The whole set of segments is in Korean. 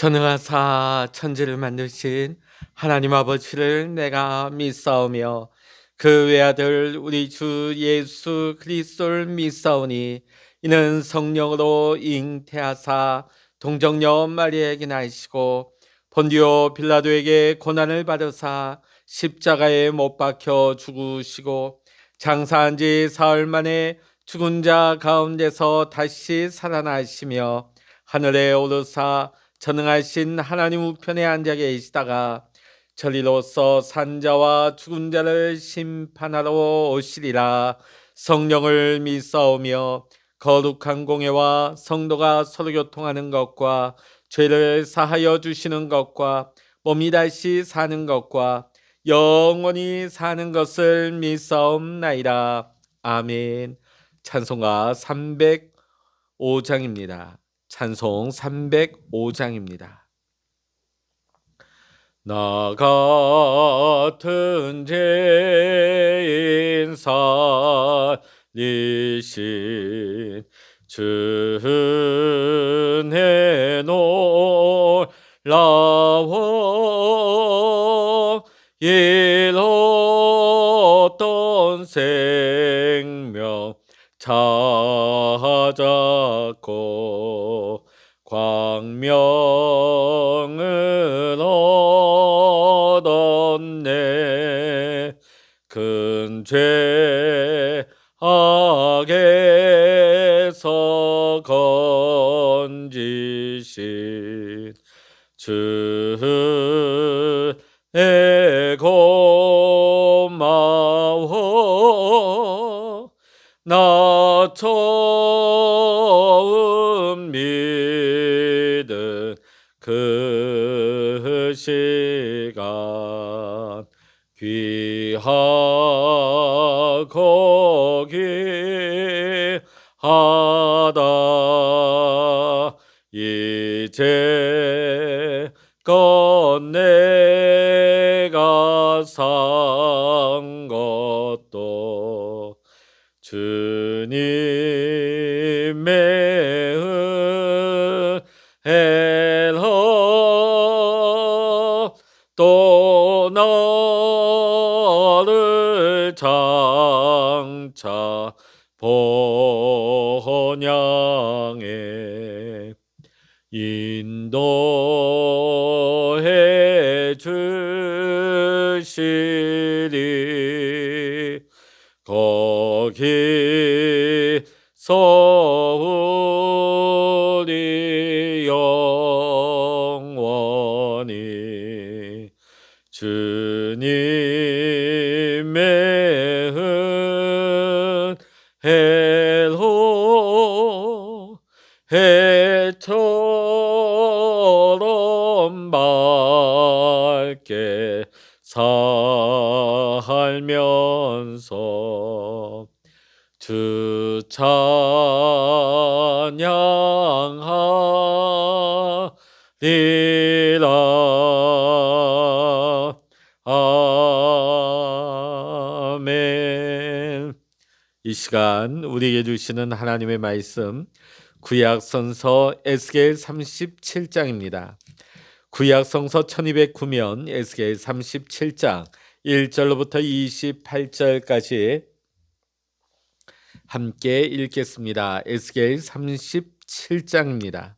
전능하사 천지를 만드신 하나님 아버지를 내가 믿사오며 그 외아들 우리 주 예수 그리스도를 믿사오니 이는 성령으로 잉태하사 동정녀 마리아에게 나시고 본디오 빌라도에게 고난을 받으사 십자가에 못 박혀 죽으시고 장사한 지 사흘 만에 죽은 자 가운데서 다시 살아나시며 하늘에 오르사 전능하신 하나님 우편에 앉아 계시다가 저리로서 산자와 죽은 자를 심판하러 오시리라. 성령을 믿사오며 거룩한 공예와 성도가 서로 교통하는 것과 죄를 사하여 주시는 것과 몸이 다시 사는 것과 영원히 사는 것을 믿사옵나이다. 아멘. 찬송가 305장입니다. 찬송 305장입니다. 나 같은 죄인 살리신 주은혜 놀라워 잃었던 생명 찾았고 광명을 얻었네. 큰 죄악에서 건지신 주의 고마워. 나 처음 믿은 그 시간 귀하고 귀하다. 이제껏 내가 산 것도 주님의 은혜라. 또 나를 장차 본향에 인도해 주시리. 거기서 우리 영원히 주님의 은혜로 해처럼 밝게 살면서 주 찬양하리라. 아멘. 이 시간 우리에게 주시는 하나님의 말씀 구약성서 에스겔 37장입니다. 구약성서 1209면 에스겔 37장 1절로부터 28절까지 함께 읽겠습니다. 에스겔 37장입니다.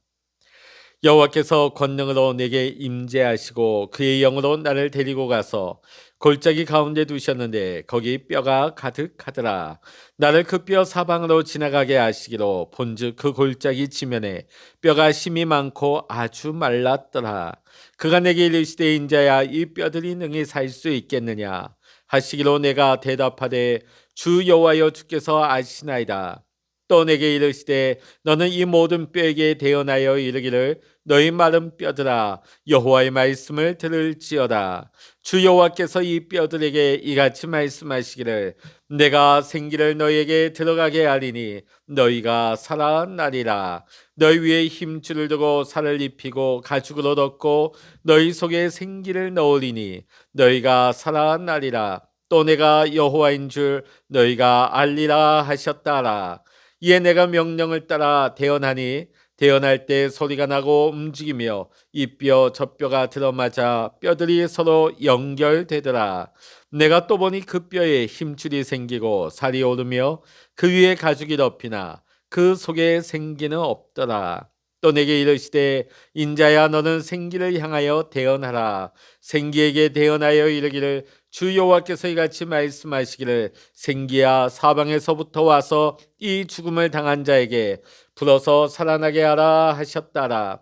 여호와께서 권능으로 내게 임재하시고 그의 영으로 나를 데리고 가서 골짜기 가운데 두셨는데 거기 뼈가 가득하더라. 나를 그 뼈 사방으로 지나가게 하시기로 본즉 그 골짜기 지면에 뼈가 심이 많고 아주 말랐더라. 그가 내게 이르시되 인자야 이 뼈들이 능히 살 수 있겠느냐 하시기로 내가 대답하되 주 여호와여 주께서 아시나이다. 또 내게 이르시되 너는 이 모든 뼈에게 대언하여 이르기를 너희 마른 뼈들아 여호와의 말씀을 들을지어다. 주 여호와께서 이 뼈들에게 이같이 말씀하시기를 내가 생기를 너희에게 들어가게 하리니 너희가 살아나리라. 너희 위에 힘줄을 두고 살을 입히고 가죽으로 덮고 너희 속에 생기를 넣으리니 너희가 살아나리라. 또 내가 여호와인 줄 너희가 알리라 하셨다라. 이에 내가 명령을 따라 대언하니 대언할 때 소리가 나고 움직이며 이 뼈 저 뼈가 들어맞아 뼈들이 서로 연결되더라. 내가 또 보니 그 뼈에 힘줄이 생기고 살이 오르며 그 위에 가죽이 덮이나 그 속에 생기는 없더라. 또 내게 이르시되 인자야 너는 생기를 향하여 대언하라. 생기에게 대언하여 이르기를 주 여호와께서 이같이 말씀하시기를 생기야 사방에서부터 와서 이 죽음을 당한 자에게 불어서 살아나게 하라 하셨다라.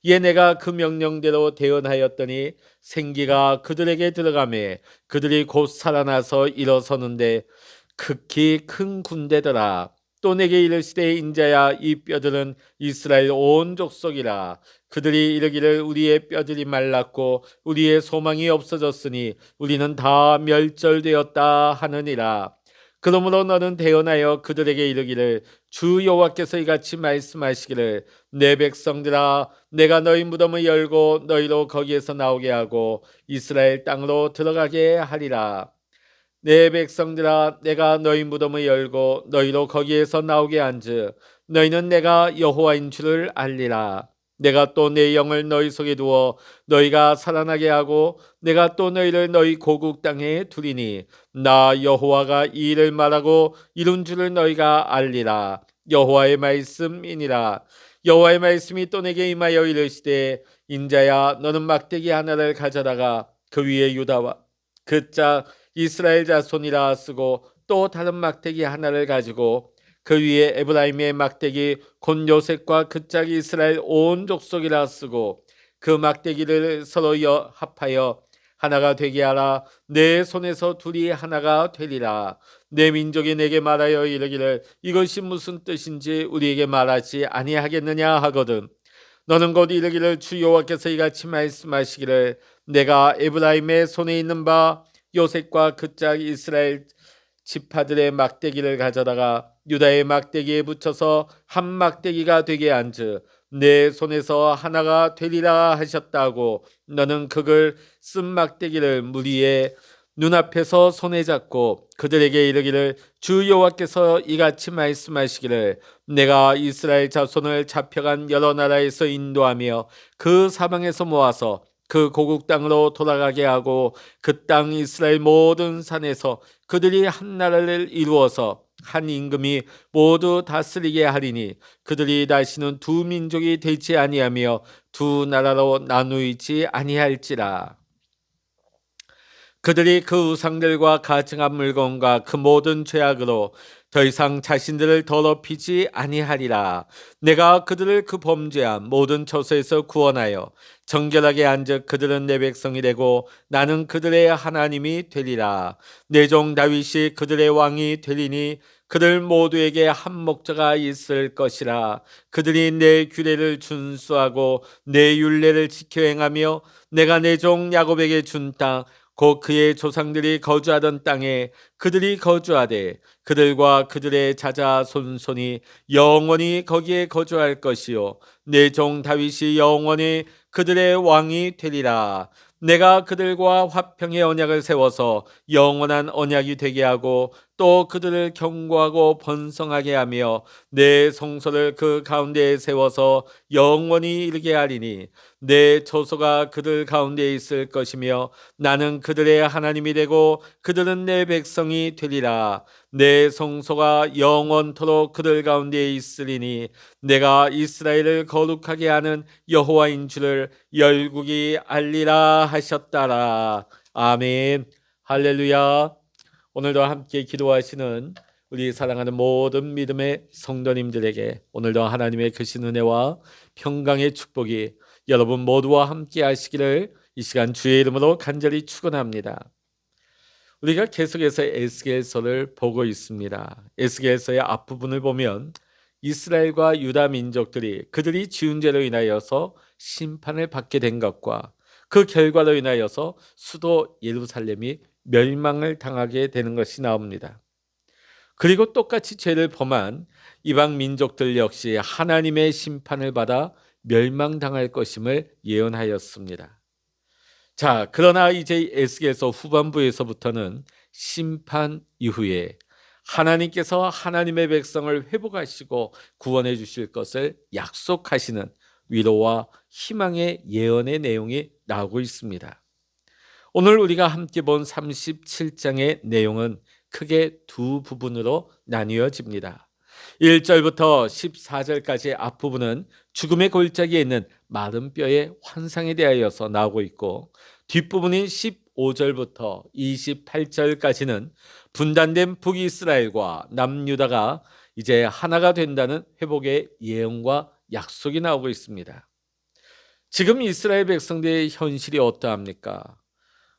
이에 내가 그 명령대로 대언하였더니 생기가 그들에게 들어가매 그들이 곧 살아나서 일어서는데 극히 큰 군대더라. 또 내게 이르시되 인자야 이 뼈들은 이스라엘 온 족속이라. 그들이 이르기를 우리의 뼈들이 말랐고 우리의 소망이 없어졌으니 우리는 다 멸절되었다 하느니라. 그러므로 너는 대언하여 그들에게 이르기를 주 여호와께서 이같이 말씀하시기를 내 백성들아 내가 너희 무덤을 열고 너희로 거기에서 나오게 하고 이스라엘 땅으로 들어가게 하리라. 내 백성들아 내가 너희 무덤을 열고 너희로 거기에서 나오게 한즉 너희는 내가 여호와인 줄을 알리라. 내가 또 내 영을 너희 속에 두어 너희가 살아나게 하고 내가 또 너희를 너희 고국 땅에 두리니 나 여호와가 이 일을 말하고 이룬 줄을 너희가 알리라. 여호와의 말씀이니라. 여호와의 말씀이 또 내게 임하여 이르시되 인자야 너는 막대기 하나를 가져다가 그 위에 유다와 그 짝 이스라엘 자손이라 쓰고 또 다른 막대기 하나를 가지고 그 위에 에브라임의 막대기 곧 요셉과 그 짝이 이스라엘 온 족속이라 쓰고 그 막대기를 서로 합하여 하나가 되게 하라. 내 손에서 둘이 하나가 되리라. 내 민족이 내게 말하여 이르기를 이것이 무슨 뜻인지 우리에게 말하지 아니하겠느냐 하거든. 너는 곧 이르기를 주 여호와께서 이같이 말씀하시기를 내가 에브라임의 손에 있는 바 요셉과 그 짝 이스라엘 지파들의 막대기를 가져다가 유다의 막대기에 붙여서 한 막대기가 되게 한즉 내 손에서 하나가 되리라 하셨다고 너는 그걸 쓴 막대기를 무리의 눈앞에서 손에 잡고 그들에게 이르기를 주 여호와께서 이같이 말씀하시기를 내가 이스라엘 자손을 잡혀간 여러 나라에서 인도하며 그 사방에서 모아서 그 고국 땅으로 돌아가게 하고 그 땅 이스라엘 모든 산에서 그들이 한 나라를 이루어서 한 임금이 모두 다스리게 하리니 그들이 다시는 두 민족이 되지 아니하며 두 나라로 나누이지 아니할지라. 그들이 그 우상들과 가증한 물건과 그 모든 죄악으로 더 이상 자신들을 더럽히지 아니하리라. 내가 그들을 그 범죄한 모든 처소에서 구원하여 정결하게 한즉 그들은 내 백성이 되고 나는 그들의 하나님이 되리라. 내 종 다윗이 그들의 왕이 되리니 그들 모두에게 한 목자가 있을 것이라. 그들이 내 규례를 준수하고 내 율례를 지켜 행하며 내가 내 종 야곱에게 준 땅 곧 그의 조상들이 거주하던 땅에 그들이 거주하되 그들과 그들의 자자손손이 영원히 거기에 거주할 것이요 내 종 다윗이 영원히 그들의 왕이 되리라. 내가 그들과 화평의 언약을 세워서 영원한 언약이 되게 하고 또 그들을 견고하고 번성하게 하며 내 성소를 그 가운데에 세워서 영원히 이르게 하리니 내 처소가 그들 가운데에 있을 것이며 나는 그들의 하나님이 되고 그들은 내 백성이 되리라. 내 성소가 영원토록 그들 가운데에 있으리니 내가 이스라엘을 거룩하게 하는 여호와인 줄을 열국이 알리라 하셨다라. 아멘. 할렐루야. 오늘도 함께 기도하시는 우리 사랑하는 모든 믿음의 성도님들에게 오늘도 하나님의 크신 은혜와 평강의 축복이 여러분 모두와 함께 하시기를 이 시간 주의 이름으로 간절히 축원합니다. 우리가 계속해서 에스겔서를 보고 있습니다. 에스겔서의 앞부분을 보면 이스라엘과 유다 민족들이 그들이 지은 죄로 인하여서 심판을 받게 된 것과 그 결과로 인하여서 수도 예루살렘이 멸망을 당하게 되는 것이 나옵니다. 그리고 똑같이 죄를 범한 이방 민족들 역시 하나님의 심판을 받아 멸망당할 것임을 예언하였습니다. 자, 그러나 이제 에스겔서 후반부에서부터는 심판 이후에 하나님께서 하나님의 백성을 회복하시고 구원해 주실 것을 약속하시는 위로와 희망의 예언의 내용이 나오고 있습니다. 오늘 우리가 함께 본 37장의 내용은 크게 두 부분으로 나뉘어집니다. 1절부터 14절까지 앞부분은 죽음의 골짜기에 있는 마른 뼈의 환상에 대하여서 나오고 있고, 뒷부분인 15절부터 28절까지는 분단된 북이스라엘과 남유다가 이제 하나가 된다는 회복의 예언과 약속이 나오고 있습니다. 지금 이스라엘 백성들의 현실이 어떠합니까?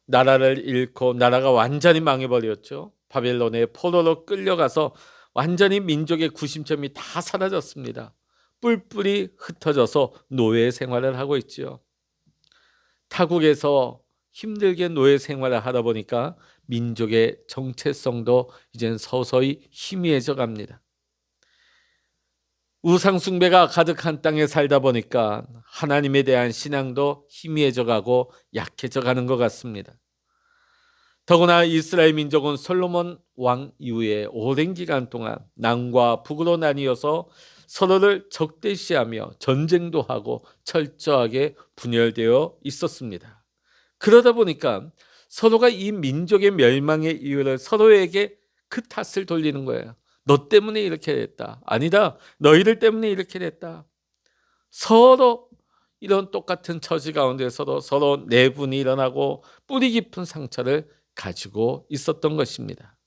나라를 잃고 나라가 완전히 망해버렸죠. 바벨론의 포로로 끌려가서 완전히 민족의 구심점이 다 사라졌습니다. 뿔뿔이 흩어져서 노예 생활을 하고 있죠. 타국에서 힘들게 노예 생활을 하다 보니까 민족의 정체성도 이젠 서서히 희미해져 갑니다. 우상 숭배가 가득한 땅에 살다 보니까 하나님에 대한 신앙도 희미해져 가고 약해져 가는 것 같습니다. 더구나 이스라엘 민족은 솔로몬 왕 이후에 오랜 기간 동안 남과 북으로 나뉘어서 서로를 적대시하며 전쟁도 하고 철저하게 분열되어 있었습니다. 그러다 보니까 서로가 이 민족의 멸망의 이유를 서로에게 그 탓을 돌리는 거예요. 너 때문에 이렇게 됐다. 아니다. 너희들 때문에 이렇게 됐다. 서로 이런 똑같은 처지 가운데 서로 내분이 일어나고 뿌리 깊은 상처를 가지고 있었던 것입니다.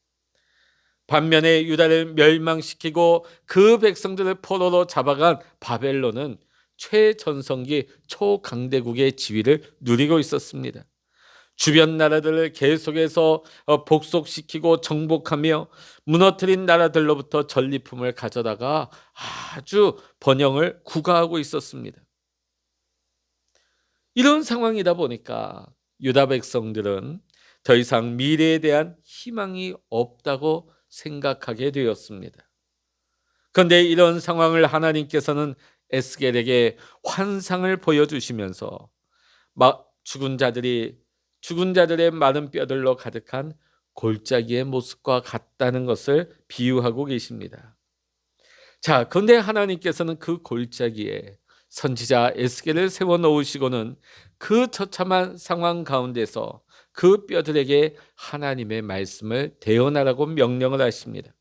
반면에 유다를 멸망시키고 그 백성들을 포로로 잡아간 바벨론은 최전성기 초강대국의 지위를 누리고 있었습니다. 주변 나라들을 계속해서 복속시키고 정복하며 무너뜨린 나라들로부터 전리품을 가져다가 아주 번영을 구가하고 있었습니다. 이런 상황이다 보니까 유다 백성들은 더 이상 미래에 대한 희망이 없다고 생각하게 되었습니다. 그런데 이런 상황을 하나님께서는 에스겔에게 환상을 보여주시면서 죽은 자들의 마른 뼈들로 가득한 골짜기의 모습과 같다는 것을 비유하고 계십니다. 자, 그런데 하나님께서는 그 골짜기에 선지자 에스겔을 세워 놓으시고는 그 처참한 상황 가운데서 그 뼈들에게 하나님의 말씀을 대언하라고 명령을 하십니다.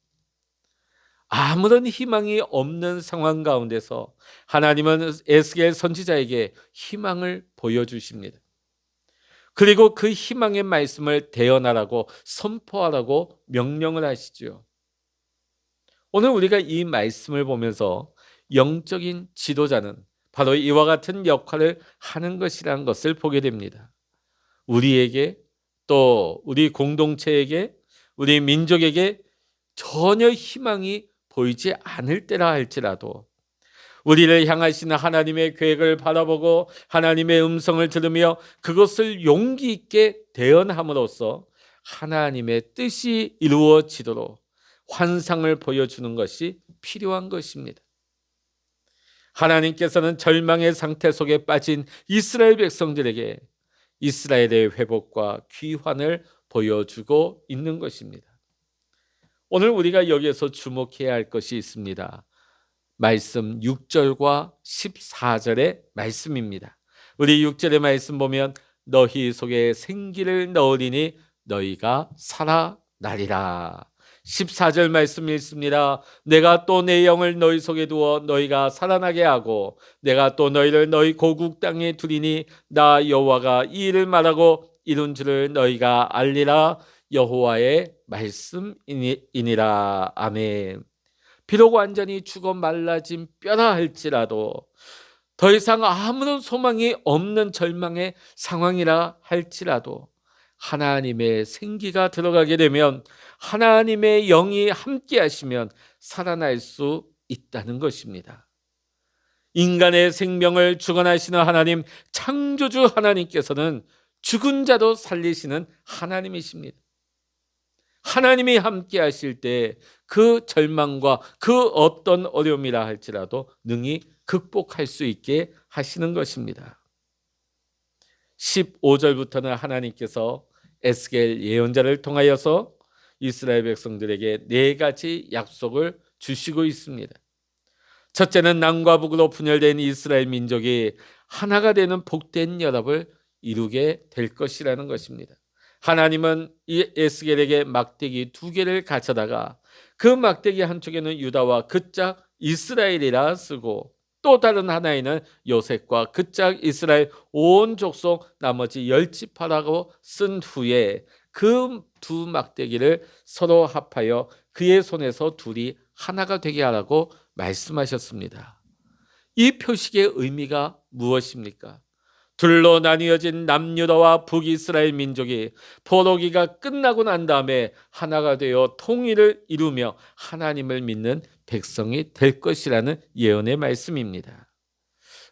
아무런 희망이 없는 상황 가운데서 하나님은 에스겔 선지자에게 희망을 보여주십니다. 그리고 그 희망의 말씀을 대언하라고 선포하라고 명령을 하시죠. 오늘 우리가 이 말씀을 보면서 영적인 지도자는 바로 이와 같은 역할을 하는 것이라는 것을 보게 됩니다. 우리에게, 또 우리 공동체에게, 우리 민족에게 전혀 희망이 보이지 않을 때라 할지라도 우리를 향하시는 하나님의 계획을 바라보고 하나님의 음성을 들으며 그것을 용기 있게 대언함으로써 하나님의 뜻이 이루어지도록 환상을 보여주는 것이 필요한 것입니다. 하나님께서는 절망의 상태 속에 빠진 이스라엘 백성들에게 이스라엘의 회복과 귀환을 보여주고 있는 것입니다. 오늘 우리가 여기에서 주목해야 할 것이 있습니다. 말씀 6절과 14절의 말씀입니다. 우리 6절의 말씀 보면 너희 속에 생기를 넣으리니 너희가 살아나리라. 14절 말씀 읽습니다. 내가 또 내 영을 너희 속에 두어 너희가 살아나게 하고 내가 또 너희를 너희 고국 땅에 두리니 나 여호와가 이 일을 말하고 이룬 줄을 너희가 알리라. 여호와의 말씀이니라. 아멘. 비록 완전히 죽어 말라진 뼈라 할지라도, 더 이상 아무런 소망이 없는 절망의 상황이라 할지라도 하나님의 생기가 들어가게 되면, 하나님의 영이 함께 하시면 살아날 수 있다는 것입니다. 인간의 생명을 주관하시는 하나님, 창조주 하나님께서는 죽은 자도 살리시는 하나님이십니다. 하나님이 함께 하실 때 그 절망과 그 어떤 어려움이라 할지라도 능히 극복할 수 있게 하시는 것입니다. 15절부터는 하나님께서 에스겔 예언자를 통하여서 이스라엘 백성들에게 네 가지 약속을 주시고 있습니다. 첫째는 남과 북으로 분열된 이스라엘 민족이 하나가 되는 복된 연합을 이루게 될 것이라는 것입니다. 하나님은 이 에스겔에게 막대기 2개를 가져다가 그 막대기 한쪽에는 유다와 그 짝 이스라엘이라 쓰고 또 다른 하나에는 요셉과 그 짝 이스라엘 온 족속 나머지 10지파라고 쓴 후에 그 두 막대기를 서로 합하여 그의 손에서 둘이 하나가 되게 하라고 말씀하셨습니다. 이 표식의 의미가 무엇입니까? 둘로 나뉘어진 남유다와 북이스라엘 민족이 포로기가 끝나고 난 다음에 하나가 되어 통일을 이루며 하나님을 믿는 백성이 될 것이라는 예언의 말씀입니다.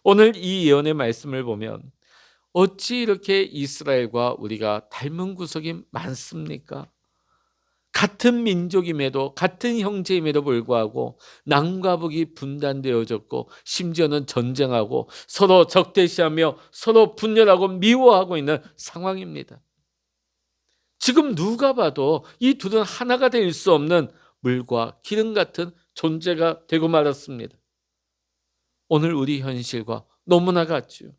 오늘 이 예언의 말씀을 보면 어찌 이렇게 이스라엘과 우리가 닮은 구석이 많습니까? 같은 민족임에도 같은 형제임에도 불구하고 남과 북이 분단되어졌고 심지어는 전쟁하고 서로 적대시하며 서로 분열하고 미워하고 있는 상황입니다. 지금 누가 봐도 이 둘은 하나가 될 수 없는 물과 기름 같은 존재가 되고 말았습니다. 오늘 우리 현실과 너무나 같죠.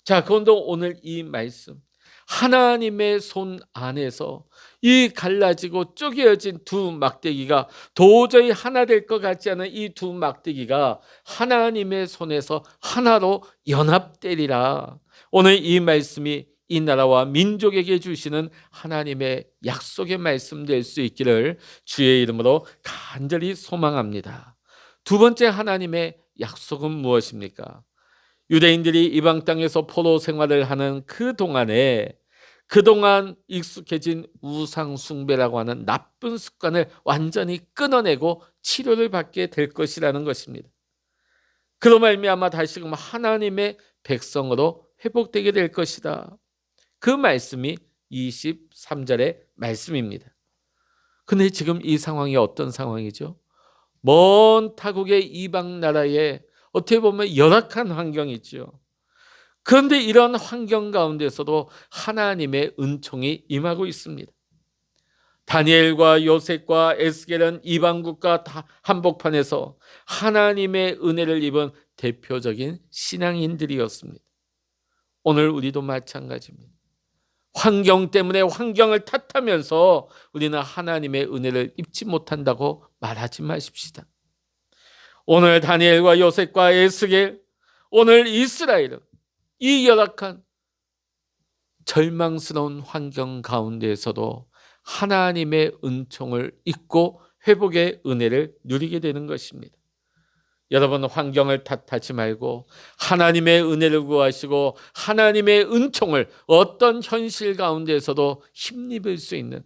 자, 그런데 오늘 이 말씀 하나님의 손 안에서 이 갈라지고 쪼개어진 두 막대기가 도저히 하나 될 것 같지 않은 이 두 막대기가 하나님의 손에서 하나로 연합되리라. 오늘 이 말씀이 이 나라와 민족에게 주시는 하나님의 약속의 말씀 될 수 있기를 주의 이름으로 간절히 소망합니다. 두 번째 하나님의 약속은 무엇입니까? 유대인들이 이방 땅에서 포로 생활을 하는 그동안 익숙해진 우상 숭배라고 하는 나쁜 습관을 완전히 끊어내고 치료를 받게 될 것이라는 것입니다. 그로 말미암아 다시금 하나님의 백성으로 회복되게 될 것이다. 그 말씀이 23절의 말씀입니다. 근데 지금 이 상황이 어떤 상황이죠? 먼 타국의 이방 나라에 어떻게 보면 열악한 환경이죠. 그런데 이런 환경 가운데서도 하나님의 은총이 임하고 있습니다. 다니엘과 요셉과 에스겔은 이방국가 한복판에서 하나님의 은혜를 입은 대표적인 신앙인들이었습니다. 오늘 우리도 마찬가지입니다. 환경 때문에 환경을 탓하면서 우리는 하나님의 은혜를 입지 못한다고 말하지 마십시다. 오늘 다니엘과 요셉과 에스겔, 오늘 이스라엘은 이 열악한 절망스러운 환경 가운데에서도 하나님의 은총을 잊고 회복의 은혜를 누리게 되는 것입니다. 여러분, 환경을 탓하지 말고 하나님의 은혜를 구하시고 하나님의 은총을 어떤 현실 가운데에서도 힘입을 수 있는,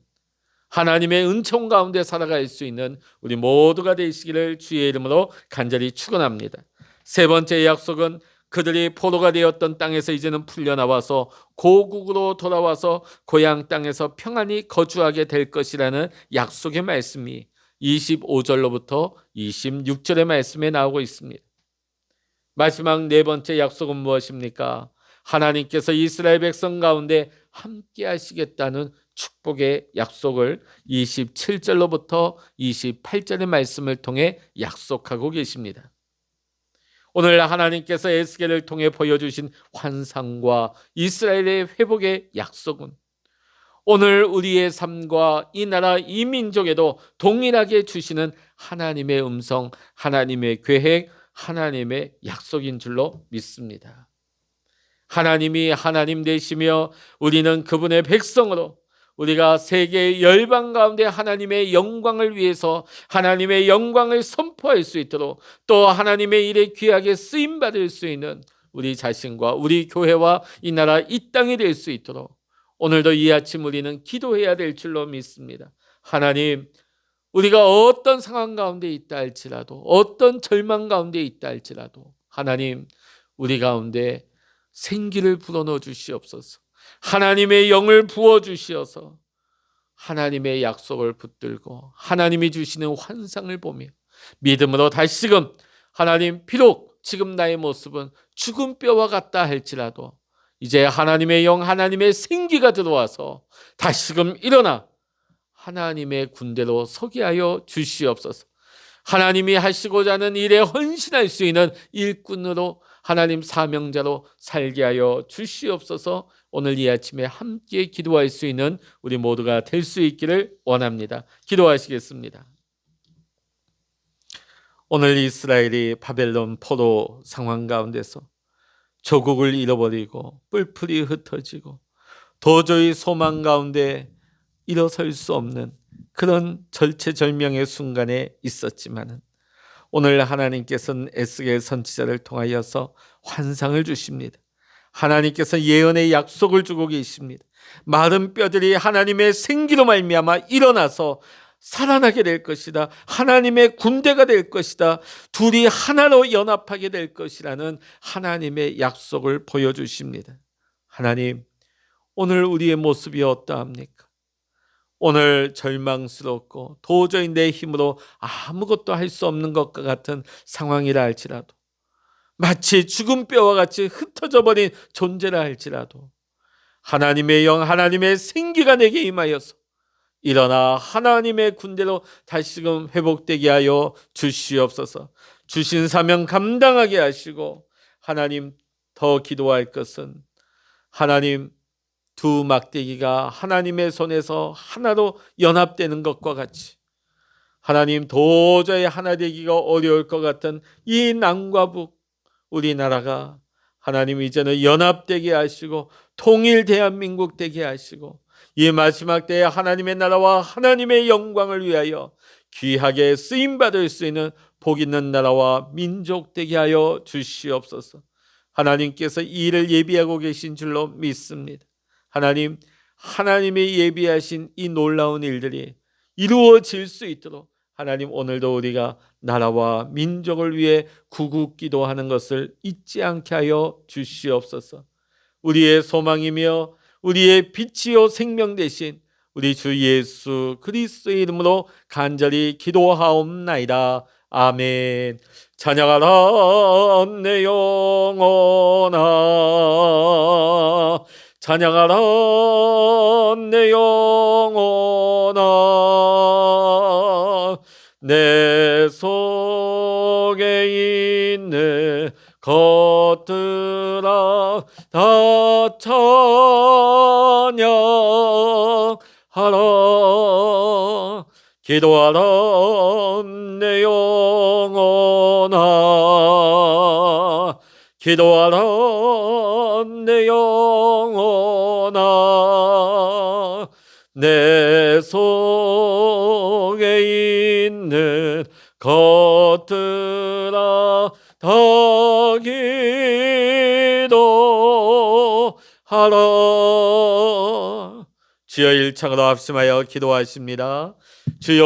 하나님의 은총 가운데 살아갈 수 있는 우리 모두가 되시기를 주의 이름으로 간절히 축원합니다. 세 번째 약속은 그들이 포로가 되었던 땅에서 이제는 풀려나와서 고국으로 돌아와서 고향 땅에서 평안히 거주하게 될 것이라는 약속의 말씀이 25절로부터 26절의 말씀에 나오고 있습니다. 마지막 네 번째 약속은 무엇입니까? 하나님께서 이스라엘 백성 가운데 함께 하시겠다는 축복의 약속을 27절로부터 28절의 말씀을 통해 약속하고 계십니다. 오늘 하나님께서 에스겔을 통해 보여주신 환상과 이스라엘의 회복의 약속은 오늘 우리의 삶과 이 나라 이 민족에도 동일하게 주시는 하나님의 음성, 하나님의 계획, 하나님의 약속인 줄로 믿습니다. 하나님이 하나님 되시며 우리는 그분의 백성으로 우리가 세계 열방 가운데 하나님의 영광을 위해서 하나님의 영광을 선포할 수 있도록 또 하나님의 일에 귀하게 쓰임받을 수 있는 우리 자신과 우리 교회와 이 나라 이 땅이 될 수 있도록 오늘도 이 아침 우리는 기도해야 될 줄로 믿습니다. 하나님, 우리가 어떤 상황 가운데 있다 할지라도 어떤 절망 가운데 있다 할지라도 하나님, 우리 가운데 생기를 불어넣어 주시옵소서. 하나님의 영을 부어주시어서 하나님의 약속을 붙들고 하나님이 주시는 환상을 보며 믿음으로 다시금 하나님, 비록 지금 나의 모습은 죽은 뼈와 같다 할지라도 이제 하나님의 영, 하나님의 생기가 들어와서 다시금 일어나 하나님의 군대로 서게 하여 주시옵소서. 하나님이 하시고자 하는 일에 헌신할 수 있는 일꾼으로, 하나님 사명자로 살게 하여 주시옵소서. 오늘 이 아침에 함께 기도할 수 있는 우리 모두가 될 수 있기를 원합니다. 기도하시겠습니다. 오늘 이스라엘이 바벨론 포로 상황 가운데서 조국을 잃어버리고 뿔풀이 흩어지고 도저히 소망 가운데 일어설 수 없는 그런 절체절명의 순간에 있었지만은, 오늘 하나님께서는 에스겔 선지자를 통하여서 환상을 주십니다. 하나님께서 예언의 약속을 주고 계십니다. 마른 뼈들이 하나님의 생기로 말미암아 일어나서 살아나게 될 것이다. 하나님의 군대가 될 것이다. 둘이 하나로 연합하게 될 것이라는 하나님의 약속을 보여주십니다. 하나님, 오늘 우리의 모습이 어떠합니까? 오늘 절망스럽고 도저히 내 힘으로 아무것도 할 수 없는 것과 같은 상황이라 할지라도, 마치 죽은 뼈와 같이 흩어져 버린 존재라 할지라도, 하나님의 영, 하나님의 생기가 내게 임하여서 일어나 하나님의 군대로 다시금 회복되게 하여 주시옵소서. 주신 사명 감당하게 하시고, 하나님, 더 기도할 것은 하나님, 두 막대기가 하나님의 손에서 하나로 연합되는 것과 같이, 하나님, 도저히 하나 되기가 어려울 것 같은 이 남과 북, 우리나라가 하나님 이제는 연합되게 하시고 통일 대한민국 되게 하시고, 이 마지막 때에 하나님의 나라와 하나님의 영광을 위하여 귀하게 쓰임받을 수 있는 복 있는 나라와 민족 되게 하여 주시옵소서. 하나님께서 이 일을 예비하고 계신 줄로 믿습니다. 하나님, 하나님이 예비하신 이 놀라운 일들이 이루어질 수 있도록 하나님, 오늘도 우리가 나라와 민족을 위해 구국 기도하는 것을 잊지 않게 하여 주시옵소서. 우리의 소망이며 우리의 빛이요 생명 되신 우리 주 예수 그리스도의 이름으로 간절히 기도하옵나이다. 아멘. 찬양하라 내 영혼아, 찬양하라 내 영혼아, 내 속에 있는 것들아 다 찬양하라. 기도하라 내 영혼아, 기도하라 내 영혼아, 내 속에 있는 것들아 다 기도하라. 주여, 일창으로 합심하여 기도하십니다. 주여